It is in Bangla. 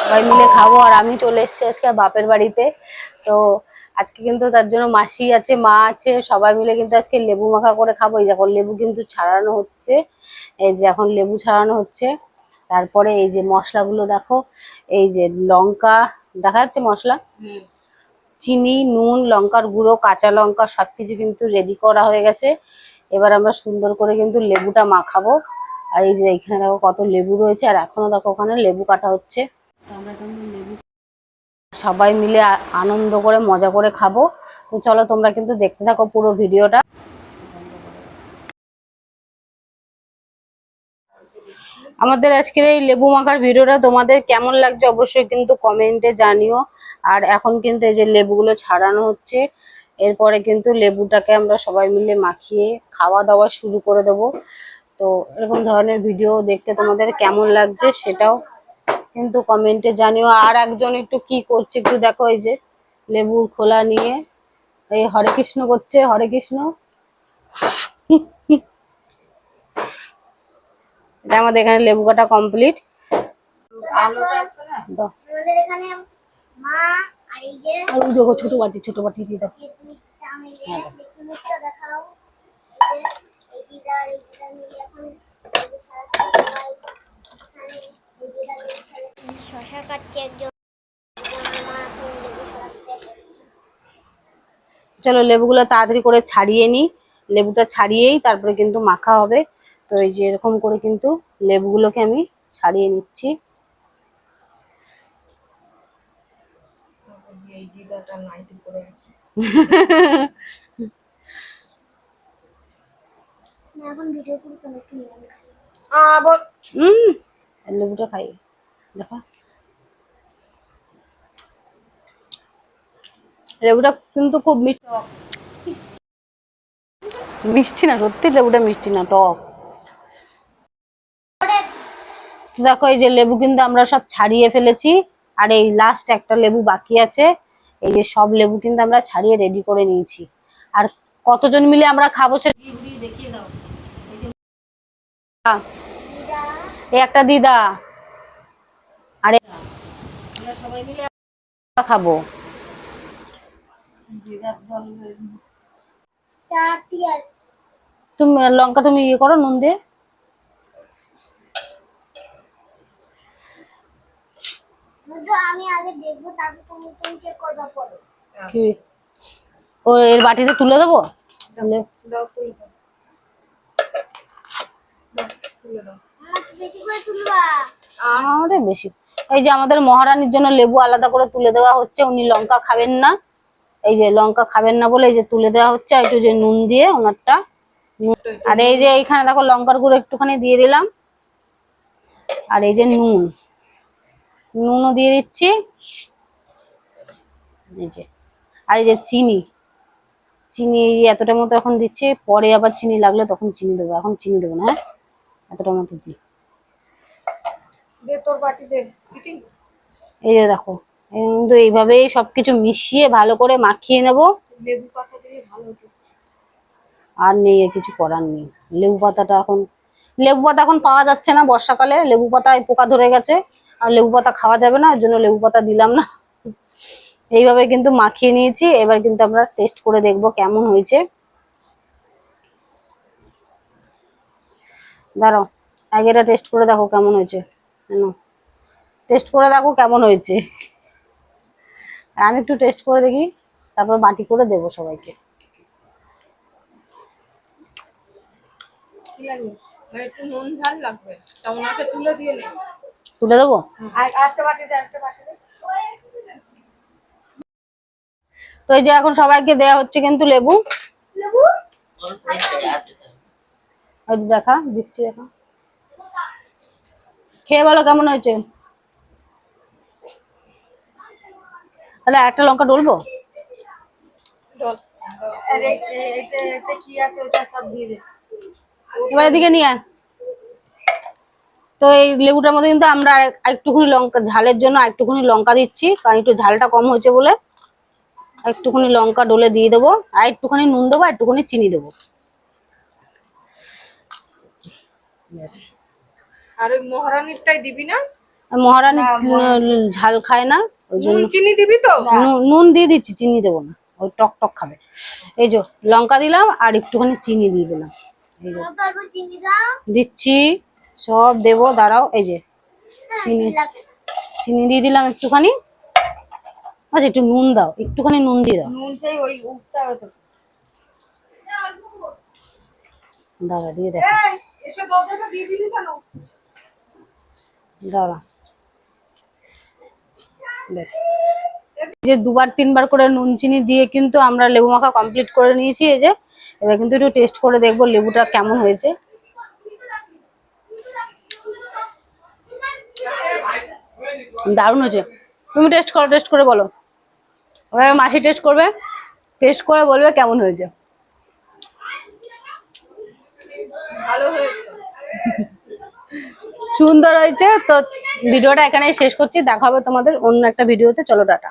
সবাই মিলে খাবো। আর আমি চলে এসেছি আজকে বাপের বাড়িতে। তো আজকে কিন্তু তার জন্য মাসি আছে, মা আছে, সবাই মিলে কিন্তু আজকে লেবু মাখা করে খাবো। এই যখন লেবু কিন্তু ছাড়ানো হচ্ছে, এই যে এখন লেবু ছাড়ানো হচ্ছে। তারপরে এই যে মশলাগুলো দেখো, এই যে লঙ্কা দেখা যাচ্ছে মশলা, চিনি, নুন, লঙ্কার গুঁড়ো, কাঁচা লঙ্কা সবকিছু কিন্তু রেডি করা হয়ে গেছে। এবার আমরা সুন্দর করে কিন্তু লেবুটা মাখাবো। আর এই যে এখানে দেখো কত লেবু রয়েছে, আর এখনো দেখো ওখানে লেবু কাটা হচ্ছে। আমরা কিন্তু লেবু সবাই মিলে আনন্দ করে মজা করে খাবো। তো চলো তোমরা কিন্তু দেখতে থাকো পুরো ভিডিওটা। আমাদের আজকের এই লেবু মাখার ভিডিওটা তোমাদের কেমন লাগছে অবশ্যই কিন্তু কমেন্টে জানিও। আর এখন কিন্তু এই যে লেবুগুলো ছাড়ানো হচ্ছে, এরপরে কিন্তু লেবুটাকে আমরা সবাই মিলে মাখিয়ে খাওয়া দাওয়া শুরু করে দেবো। তো এরকম ধরনের ভিডিও দেখতে তোমাদের কেমন লাগছে সেটাও কিন্তু কমেন্টে জানিও। আর একজন একটু কি করছে একটু দেখো, এই যে লেবু খোলা নিয়ে এই হরে কৃষ্ণ করছে, হরে কৃষ্ণ। এটা আমাদের এখানে লেবু কাটা কমপ্লিট। আর ওই দেখো ছোট বাটি, ছোট বাটি দিয়ে দাও। শশা কাটছে একজন। চলো লেবুগুলো তাড়াতাড়ি করে ছাড়িয়ে নিই। লেবুটা ছাড়িয়েই তারপরে কিন্তু মাখা হবে। তো এই যে এরকম করে কিন্তু লেবুগুলোকে আমি ছাড়িয়ে নিচ্ছি। লেবুটা খাই দেখো, লেবুটা কিন্তু খুব মিষ্টি। মিষ্টি না, সত্যি লেবুটা মিষ্টি না, টক। দেখো এই যে লেবু কিন্তু আমরা সব ছাড়িয়ে ফেলেছি, আর এই লাস্ট একটা লেবু বাকি আছে। এই যে সব লেবু কিন্তু আমরা ছাড়িয়ে রেডি করে নিয়েছি। আর কতজন মিলে আমরা খাবো সেটা দেখিয়ে দাও। এই একটা দিদা, আরে আমরা সবাই মিলে খাবো। তুমি লঙ্কা তুমি ইয়ে করো নুন দিয়ে। আমি আগে দেখবো, তারপর তুমি চেক করবা পরে। কি ও এর বাটিতে তুলে দেবো? আমাদের বেশি। এই যে আমাদের মহারানীর জন্য লেবু আলাদা করে তুলে দেওয়া হচ্ছে, উনি লঙ্কা খাবেন না। এই যে লঙ্কা খাবেন না বলে এই যে তুলে দেওয়া হচ্ছে একটু যে নুন দিয়ে ওনারটা। আর এই যে এইখানে দেখো লঙ্কার গুঁড়ো একটুখানি দিয়ে দিলাম। আর এই যে নুন, নুনও দিয়ে দিচ্ছি। এই যে আর এই যে চিনি, চিনি এতটা মতো এখন দিচ্ছি, পরে আবার চিনি লাগলে তখন চিনি দেবো, এখন চিনি দেবো না। হ্যাঁ এতটা মতো দিই। এই যে দেখো কিন্তু এইভাবেই সবকিছু মিশিয়ে ভালো করে মাখিয়ে নেব। আর নেই কিছু করার নেই। লেবু পাতাটা এখন, লেবু পাতা এখন পাওয়া যাচ্ছে না, বর্ষাকালে লেবু পাতায় পোকা ধরে গেছে, আর লেবু পাতা খাওয়া যাবে না, ওই জন্য লেবু পাতা দিলাম না। এইভাবে কিন্তু মাখিয়ে নিয়েছি। এবার কিন্তু আমরা টেস্ট করে দেখবো কেমন হয়েছে। দাঁড়াও আগে এটা টেস্ট করে দেখো কেমন হয়েছে। টেস্ট করে দেখো কেমন হয়েছে। আমি একটু টেস্ট করে দেখি, তারপর বাটি করে দেবো সবাইকে। একটু নুন ঝাল লাগবে, ওনাকে তুলে দিয়ে নে। তুলে দেবো। তো এই যে এখন সবাইকে দেয়া হচ্ছে কিন্তু লেবু। দেখা দিচ্ছি এখন, খেয়ে বলো কেমন হয়েছে। তাহলে একটা লঙ্কা ডলবো। এবার এদিকে নিয়ে আয়। তো এই লেবুটার মধ্যে কিন্তু আমরা একটুখানি লঙ্কা ঝালের জন্য একটুখানি লঙ্কা দিচ্ছি, কারণ একটু ঝালটা কম হয়েছে বলে একটুখানি লঙ্কা ডলে দিয়ে দেবো, আর একটুখানি নুন দেবো, একটুখানি চিনি দেবো। আর ওই মহারানীরটাই দিবি না? মহারানী ঝাল খায় না, ওই জন্য নুন চিনি দিবি তো? নুন দিয়ে দিচ্ছি, চিনি দেবো না, ওই টক টক খাবে। এই যে লঙ্কা দিলাম আর একটুখানি চিনি দিয়ে দিলাম, এই যে তারপর চিনি দাও। দিচ্ছি, সব দেবো, দাঁড়াও। এই যে চিনি, চিনি দিয়ে দিলাম একটুখানি। আচ্ছা একটু নুন দাও, একটুখানি নুন দিয়ে দাও, নুন সেই ওই উঠতে হবে তো। দাঁড়া দিয়ে দেখো, এসে দরজাটা দিয়ে দিলি কেন? দাঁড়া, বেশ। যে দুবার তিনবার করে নুন চিনি দিয়ে কিন্তু আমরা লেবু মাখা কমপ্লিট করে নিয়েছি। এই যে এবার কিন্তু একটু টেস্ট করে দেখবো লেবুটা কেমন হয়েছে। দারুণ হয়েছে। তুমি টেস্ট করো, টেস্ট করে বলো। এবার মাসি টেস্ট করবে, টেস্ট করে বলবে কেমন হয়েছে। ভালো হয়েছে। সুন্দর হয়েছে। তো ভিডিওটা এখানেই শেষ করছি, দেখা হবে তোমাদের অন্য একটা ভিডিওতে। চলো টাটা।